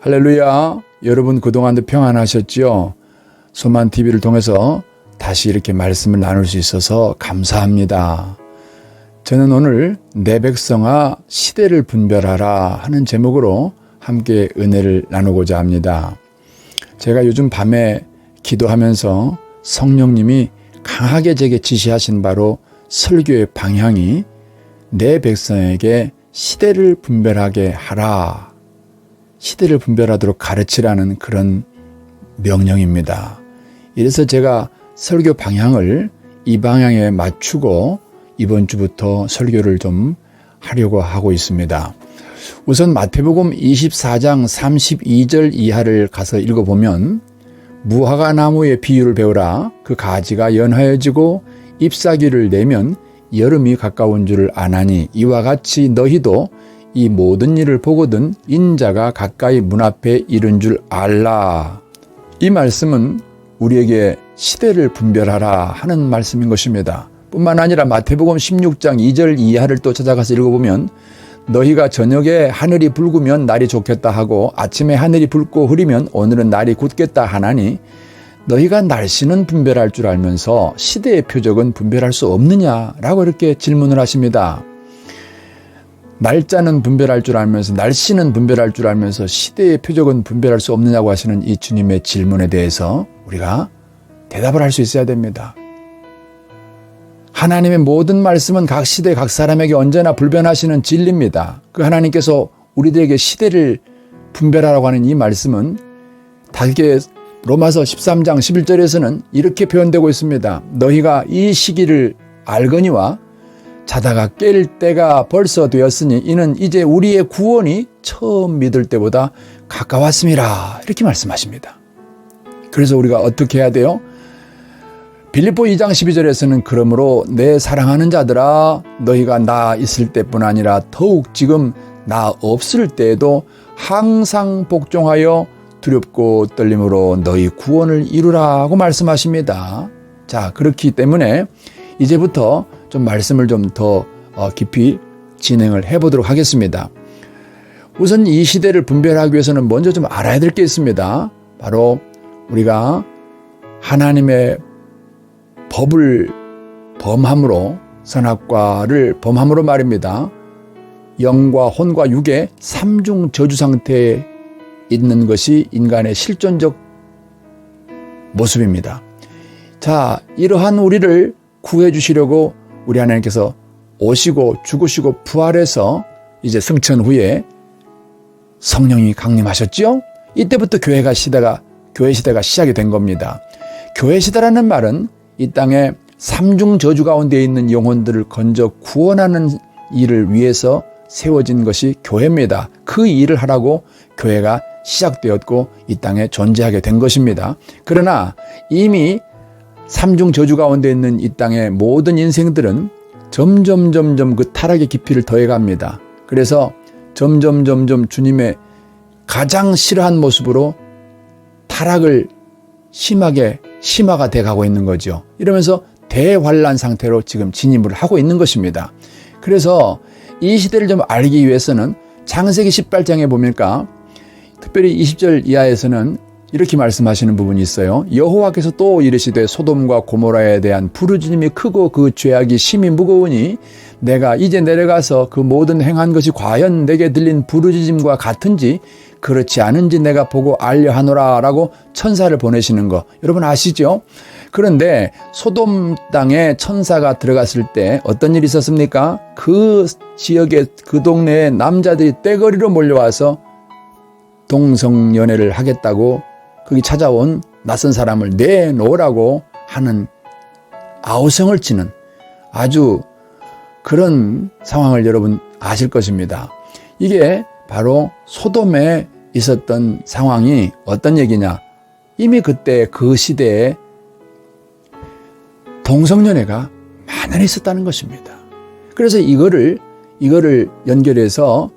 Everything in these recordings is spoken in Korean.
할렐루야. 여러분 그동안도 평안하셨지요? 소만TV를 통해서 다시 이렇게 말씀을 나눌 수 있어서 감사합니다. 저는 오늘 내 백성아 시대를 분별하라 하는 제목으로 함께 은혜를 나누고자 합니다. 제가 요즘 밤에 기도하면서 성령님이 강하게 제게 지시하신 바로 설교의 방향이 내 백성에게 시대를 분별하게 하라, 시대를 분별하도록 가르치라는 그런 명령입니다. 이래서 제가 설교 방향을 이 방향에 맞추고 이번 주부터 설교를 좀 하려고 하고 있습니다. 우선 마태복음 24장 32절 이하를 가서 읽어보면 무화과 나무의 비유를 배우라. 그 가지가 연하여지고 잎사귀를 내면 여름이 가까운 줄을 아나니 이와 같이 너희도 이 모든 일을 보거든 인자가 가까이 문 앞에 이른 줄 알라. 이 말씀은 우리에게 시대를 분별하라 하는 말씀인 것입니다. 뿐만 아니라 마태복음 16장 2절 이하를 또 찾아가서 읽어보면 너희가 저녁에 하늘이 붉으면 날이 좋겠다 하고 아침에 하늘이 붉고 흐리면 오늘은 날이 굳겠다 하나니 너희가 날씨는 분별할 줄 알면서 시대의 표적은 분별할 수 없느냐라고 이렇게 질문을 하십니다. 날짜는 분별할 줄 알면서 날씨는 분별할 줄 알면서 시대의 표적은 분별할 수 없느냐고 하시는 이 주님의 질문에 대해서 우리가 대답을 할 수 있어야 됩니다. 하나님의 모든 말씀은 각 시대 각 사람에게 언제나 불변하시는 진리입니다. 그 하나님께서 우리들에게 시대를 분별하라고 하는 이 말씀은 다르게 로마서 13장 11절에서는 이렇게 표현되고 있습니다. 너희가 이 시기를 알거니와 자다가 깰 때가 벌써 되었으니 이는 이제 우리의 구원이 처음 믿을 때보다 가까웠음이라 이렇게 말씀하십니다. 그래서 우리가 어떻게 해야 돼요? 빌립보 2장 12절에서는 그러므로 내 사랑하는 자들아 너희가 나 있을 때뿐 아니라 더욱 지금 나 없을 때에도 항상 복종하여 두렵고 떨림으로 너희 구원을 이루라고 말씀하십니다. 자, 그렇기 때문에 이제부터 좀 말씀을 좀 더 깊이 진행을 해보도록 하겠습니다. 우선 이 시대를 분별하기 위해서는 먼저 좀 알아야 될 게 있습니다. 바로 우리가 하나님의 법을 범함으로 선악과를 범함으로 말입니다. 영과 혼과 육의 삼중 저주 상태에 있는 것이 인간의 실존적 모습입니다. 자, 이러한 우리를 구해 주시려고 우리 하나님께서 오시고 죽으시고 부활해서 이제 승천 후에 성령이 강림하셨죠? 이때부터 교회 시대가 시작이 된 겁니다. 교회 시대라는 말은 이 땅에 삼중 저주 가운데 있는 영혼들을 건져 구원하는 일을 위해서 세워진 것이 교회입니다. 그 일을 하라고 교회가 시작되었고 이 땅에 존재하게 된 것입니다. 그러나 이미 삼중 저주 가운데 있는 이 땅의 모든 인생들은 점점 그 타락의 깊이를 더해갑니다. 그래서 점점 주님의 가장 싫어한 모습으로 타락을 심화가 돼가고 있는 거죠. 이러면서 대환란 상태로 지금 진입을 하고 있는 것입니다. 그래서 이 시대를 좀 알기 위해서는 창세기 18장에 보니까 특별히 20절 이하에서는 이렇게 말씀하시는 부분이 있어요. 여호와께서 또 이르시되 소돔과 고모라에 대한 부르짖음이 크고 그 죄악이 심히 무거우니 내가 이제 내려가서 그 모든 행한 것이 과연 내게 들린 부르짖음과 같은지 그렇지 않은지 내가 보고 알려 하노라 라고 천사를 보내시는 거 여러분 아시죠? 그런데 소돔 땅에 천사가 들어갔을 때 어떤 일이 있었습니까? 그 지역에 그 동네에 남자들이 떼거리로 몰려와서 동성연애를 하겠다고 거기 찾아온 낯선 사람을 내놓으라고 하는 아우성을 치는 아주 그런 상황을 여러분 아실 것입니다. 이게 바로 소돔에 있었던 상황이 어떤 얘기냐? 이미 그때 그 시대에 동성연애가 많이 있었다는 것입니다. 그래서 이거를 연결해서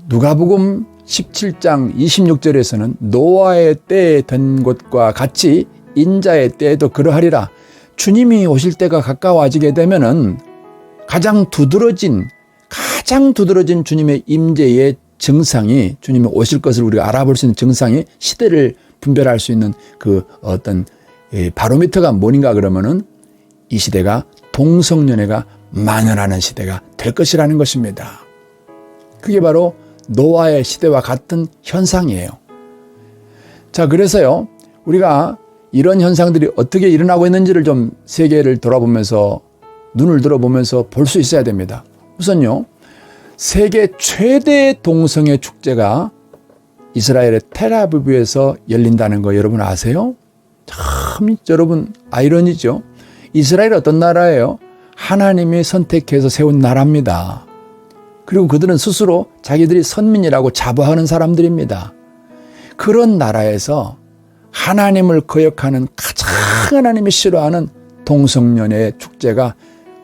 누가복음 17장 26절에서는 노아의 때에 된 것과 같이 인자의 때에도 그러하리라. 주님이 오실 때가 가까워지게 되면은 가장 두드러진 주님의 임재의 증상이 주님이 오실 것을 우리가 알아볼 수 있는 증상이 시대를 분별할 수 있는 그 어떤 바로미터가 뭔가 그러면은 이 시대가 동성연애가 만연하는 시대가 될 것이라는 것입니다. 그게 바로 노아의 시대와 같은 현상이에요. 자, 그래서요, 우리가 이런 현상들이 어떻게 일어나고 있는지를 좀 세계를 돌아보면서 눈을 들어보면서 볼 수 있어야 됩니다. 우선요, 세계 최대 동성애 축제가 이스라엘의 텔아비브에서 열린다는 거 여러분 아세요? 참 여러분 아이러니죠. 이스라엘이 어떤 나라예요? 하나님이 선택해서 세운 나라입니다. 그리고 그들은 스스로 자기들이 선민이라고 자부하는 사람들입니다. 그런 나라에서 하나님을 거역하는 가장 하나님이 싫어하는 동성연애 축제가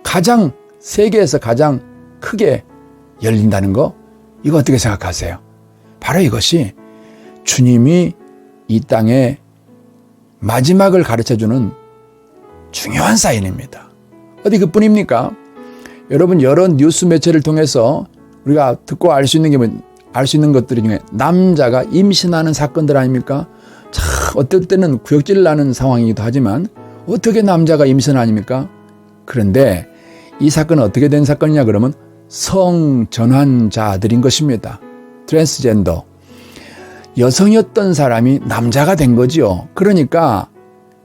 가장 세계에서 가장 크게 열린다는 거, 이거 어떻게 생각하세요? 바로 이것이 주님이 이 땅에 마지막을 가르쳐주는 중요한 사인입니다. 어디 그뿐입니까? 여러분 여러 뉴스 매체를 통해서 우리가 듣고 알 수 있는 게 알 수 있는 것들 중에 남자가 임신하는 사건들 아닙니까? 참 어떨 때는 구역질 나는 상황이기도 하지만 어떻게 남자가 임신 아닙니까? 그런데 이 사건은 어떻게 된 사건이냐 그러면 성전환자들인 것입니다. 트랜스젠더. 여성이었던 사람이 남자가 된 거지요. 그러니까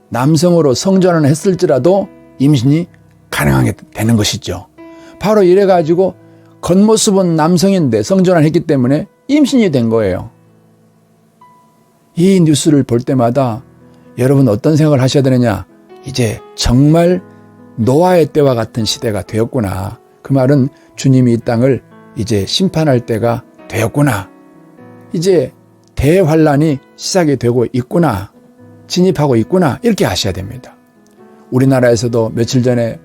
남성으로 성전환을 했을지라도 임신이 가능하게 되는 것이죠. 바로 이래가지고 겉모습은 남성인데 성전환을 했기 때문에 임신이 된 거예요. 이 뉴스를 볼 때마다 여러분 어떤 생각을 하셔야 되느냐? 이제 정말 노아의 때와 같은 시대가 되었구나. 그 말은 주님이 이 땅을 이제 심판할 때가 되었구나. 이제 대환란이 시작이 되고 있구나. 진입하고 있구나. 이렇게 아셔야 됩니다. 우리나라에서도 며칠 전에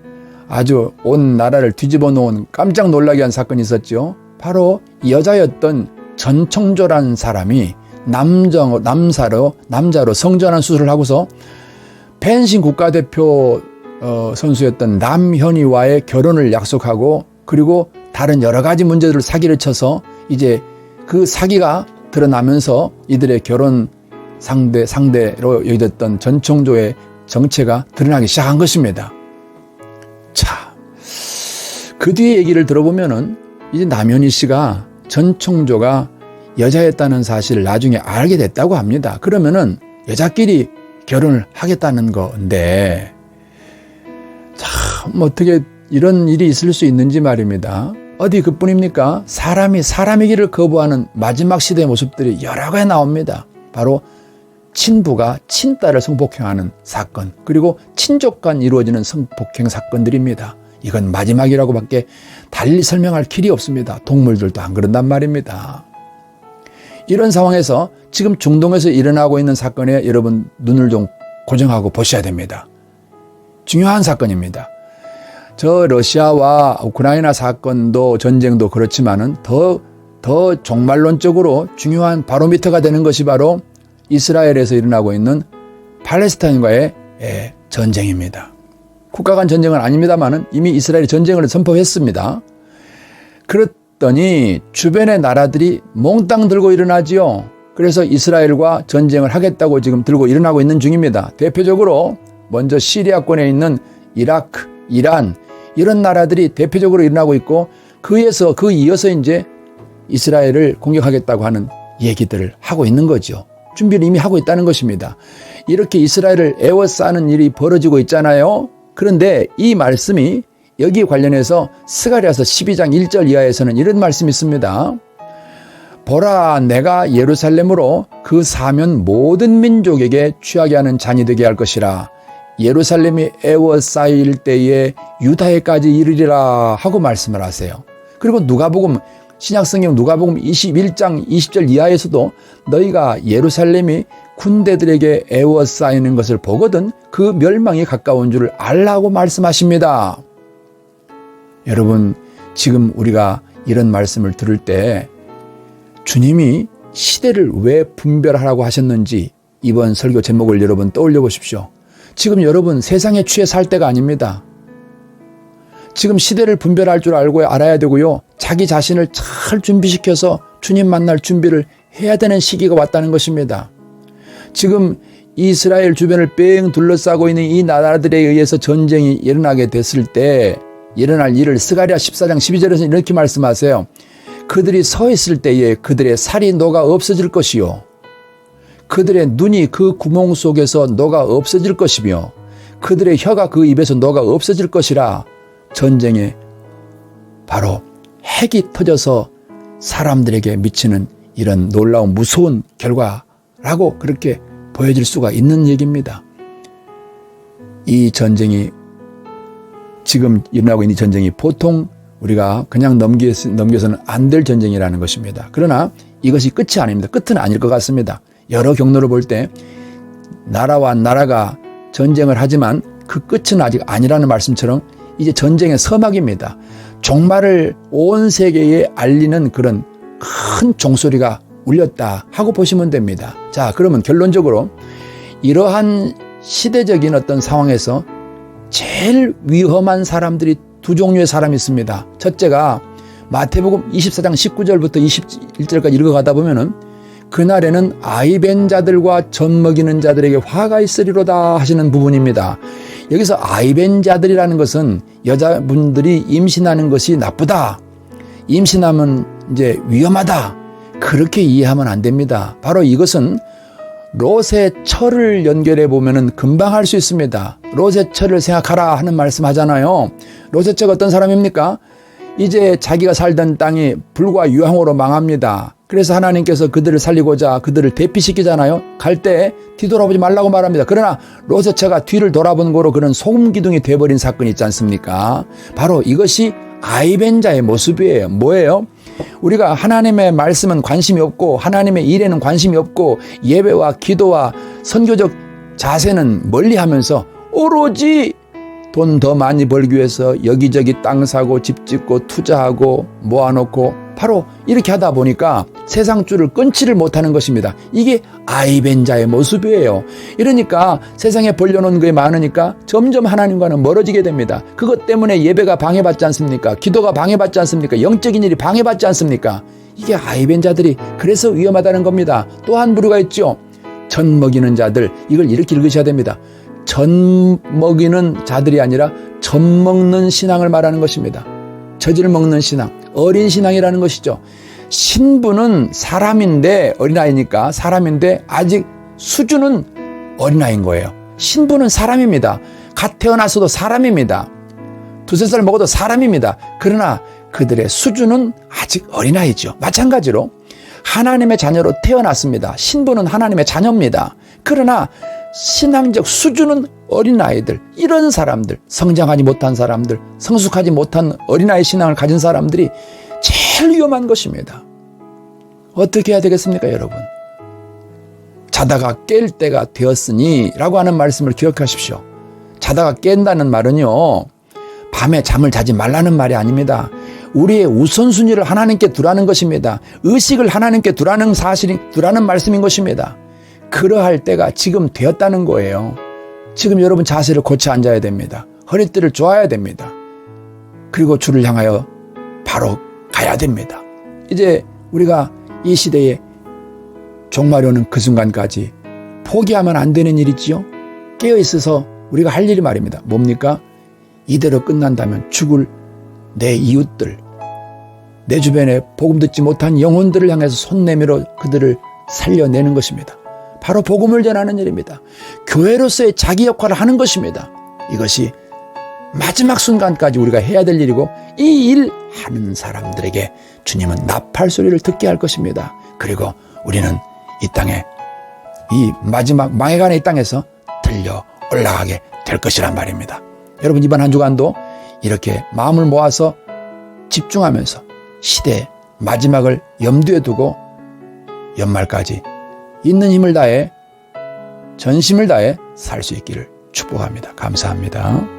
아주 온 나라를 뒤집어 놓은 깜짝 놀라게 한 사건이 있었죠. 바로 여자였던 전청조라는 사람이 남자로 성전환 수술을 하고서 펜싱 국가대표 선수였던 남현이와의 결혼을 약속하고 그리고 다른 여러 가지 문제들을 사기를 쳐서 이제 그 사기가 드러나면서 이들의 결혼 상대로 여겨졌던 전청조의 정체가 드러나기 시작한 것입니다. 자, 그 뒤에 얘기를 들어보면은 이제 남현희 씨가 전청조가 여자였다는 사실을 나중에 알게 됐다고 합니다. 그러면은 여자끼리 결혼을 하겠다는 건데 참 어떻게 이런 일이 있을 수 있는지 말입니다. 어디 그뿐입니까? 사람이 사람이기를 거부하는 마지막 시대의 모습들이 여러 개 나옵니다. 바로 친부가 친딸을 성폭행하는 사건, 그리고 친족 간 이루어지는 성폭행 사건들입니다. 이건 마지막이라고밖에 달리 설명할 길이 없습니다. 동물들도 안 그런단 말입니다. 이런 상황에서 지금 중동에서 일어나고 있는 사건에 여러분 눈을 좀 고정하고 보셔야 됩니다. 중요한 사건입니다. 저 러시아와 우크라이나 사건도 전쟁도 그렇지만은 더 종말론적으로 중요한 바로미터가 되는 것이 바로 이스라엘에서 일어나고 있는 팔레스타인과의 전쟁입니다. 국가 간 전쟁은 아닙니다만은 이미 이스라엘이 전쟁을 선포했습니다. 그랬더니 주변의 나라들이 몽땅 들고 일어나지요. 그래서 이스라엘과 전쟁을 하겠다고 지금 들고 일어나고 있는 중입니다. 대표적으로 먼저 시리아권에 있는 이라크, 이란 이런 나라들이 대표적으로 일어나고 있고 그 이어서 이제 이스라엘을 공격하겠다고 하는 얘기들을 하고 있는 거죠. 준비를 이미 하고 있다는 것입니다. 이렇게 이스라엘을 에워싸는 일이 벌어지고 있잖아요. 그런데 이 말씀이 여기 관련해서 스가랴서 12장 1절 이하에서는 이런 말씀이 있습니다. 보라, 내가 예루살렘으로 그 사면 모든 민족에게 취하게 하는 잔이 되게 할 것이라. 예루살렘이 에워싸일 때에 유다에까지 이르리라 하고 말씀을 하세요. 그리고 누가복음 신약성경 누가복음 21장 20절 이하에서도 너희가 예루살렘이 군대들에게 에워싸이는 것을 보거든 그 멸망이 가까운 줄을 알라고 말씀하십니다. 여러분 지금 우리가 이런 말씀을 들을 때 주님이 시대를 왜 분별하라고 하셨는지 이번 설교 제목을 여러분 떠올려 보십시오. 지금 여러분 세상에 취해 살 때가 아닙니다. 지금 시대를 분별할 줄 알아야 되고요. 자기 자신을 잘 준비시켜서 주님 만날 준비를 해야 되는 시기가 왔다는 것입니다. 지금 이스라엘 주변을 뺑 둘러싸고 있는 이 나라들에 의해서 전쟁이 일어나게 됐을 때 일어날 일을 스가랴 14장 12절에서 이렇게 말씀하세요. 그들이 서 있을 때에 그들의 살이 녹아 없어질 것이요 그들의 눈이 그 구멍 속에서 녹아 없어질 것이며 그들의 혀가 그 입에서 녹아 없어질 것이라. 전쟁에 바로 핵이 터져서 사람들에게 미치는 이런 놀라운 무서운 결과라고 그렇게 보여질 수가 있는 얘기입니다. 이 전쟁이 지금 일어나고 있는 전쟁이 보통 우리가 그냥 넘겨서는 안 될 전쟁이라는 것입니다. 그러나 이것이 끝이 아닙니다. 끝은 아닐 것 같습니다. 여러 경로를 볼 때 나라와 나라가 전쟁을 하지만 그 끝은 아직 아니라는 말씀처럼 이제 전쟁의 서막입니다. 종말을 온 세계에 알리는 그런 큰 종소리가 울렸다 하고 보시면 됩니다. 자, 그러면 결론적으로 이러한 시대적인 어떤 상황에서 제일 위험한 사람들이 두 종류의 사람이 있습니다. 첫째가 마태복음 24장 19절부터 21절까지 읽어가다 보면은 그날에는 아이벤 자들과 젖 먹이는 자들에게 화가 있으리로다 하시는 부분입니다. 여기서 아이벤 자들이라는 것은 여자분들이 임신하는 것이 나쁘다. 임신하면 이제 위험하다. 그렇게 이해하면 안 됩니다. 바로 이것은 롯의 철을 연결해 보면은 금방 할 수 있습니다. 롯의 철을 생각하라 하는 말씀 하잖아요. 롯의 철 어떤 사람입니까? 이제 자기가 살던 땅이 불과 유황으로 망합니다. 그래서 하나님께서 그들을 살리고자 그들을 대피시키잖아요. 갈 때 뒤돌아보지 말라고 말합니다. 그러나 롯의 처가 뒤를 돌아본 거로 그런 소금 기둥이 돼버린 사건이 있지 않습니까? 바로 이것이 아이벤 자의 모습이에요. 뭐예요? 우리가 하나님의 말씀은 관심이 없고 하나님의 일에는 관심이 없고 예배와 기도와 선교적 자세는 멀리하면서 오로지 돈 더 많이 벌기 위해서 여기저기 땅 사고 집 짓고 투자하고 모아놓고 바로 이렇게 하다 보니까 세상 줄을 끊지를 못하는 것입니다. 이게 아이벤 자의 모습이에요. 이러니까 세상에 벌려놓은 게 많으니까 점점 하나님과는 멀어지게 됩니다. 그것 때문에 예배가 방해받지 않습니까? 기도가 방해받지 않습니까? 영적인 일이 방해받지 않습니까? 이게 아이벤 자들이 그래서 위험하다는 겁니다. 또 한 부류가 있죠. 젖 먹이는 자들. 이걸 이렇게 읽으셔야 됩니다. 젖 먹이는 자들이 아니라 젖 먹는 신앙을 말하는 것입니다. 젖을 먹는 신앙, 어린 신앙이라는 것이죠. 신부는 사람인데 어린아이니까 사람인데 아직 수준은 어린아이인 거예요. 신부는 사람입니다. 갓 태어났어도 사람입니다. 두세 살 먹어도 사람입니다. 그러나 그들의 수준은 아직 어린아이죠. 마찬가지로 하나님의 자녀로 태어났습니다. 신부는 하나님의 자녀입니다. 그러나 신앙적 수준은 어린아이들, 이런 사람들, 성장하지 못한 사람들, 성숙하지 못한 어린아이 신앙을 가진 사람들이 제일 위험한 것입니다. 어떻게 해야 되겠습니까, 여러분? 자다가 깰 때가 되었으니 라고 하는 말씀을 기억하십시오. 자다가 깬다는 말은요, 밤에 잠을 자지 말라는 말이 아닙니다. 우리의 우선순위를 하나님께 두라는 것입니다. 의식을 하나님께 두라는 말씀인 것입니다. 그러할 때가 지금 되었다는 거예요. 지금 여러분 자세를 고쳐 앉아야 됩니다. 허리띠를 조아야 됩니다. 그리고 주를 향하여 바로 가야 됩니다. 이제 우리가 이 시대에 종말이 오는 그 순간까지 포기하면 안 되는 일이지요. 깨어있어서 우리가 할 일이 말입니다. 뭡니까? 이대로 끝난다면 죽을 내 이웃들, 내 주변에 복음 듣지 못한 영혼들을 향해서 손 내밀어 그들을 살려내는 것입니다. 바로 복음을 전하는 일입니다. 교회로서의 자기 역할을 하는 것입니다. 이것이 마지막 순간까지 우리가 해야 될 일이고 이 일 하는 사람들에게 주님은 나팔 소리를 듣게 할 것입니다. 그리고 우리는 이 땅에 이 마지막 망해가는 이 땅에서 들려 올라가게 될 것이란 말입니다. 여러분 이번 한 주간도 이렇게 마음을 모아서 집중하면서 시대의 마지막을 염두에 두고 연말까지 있는 힘을 다해 전심을 다해 살 수 있기를 축복합니다. 감사합니다.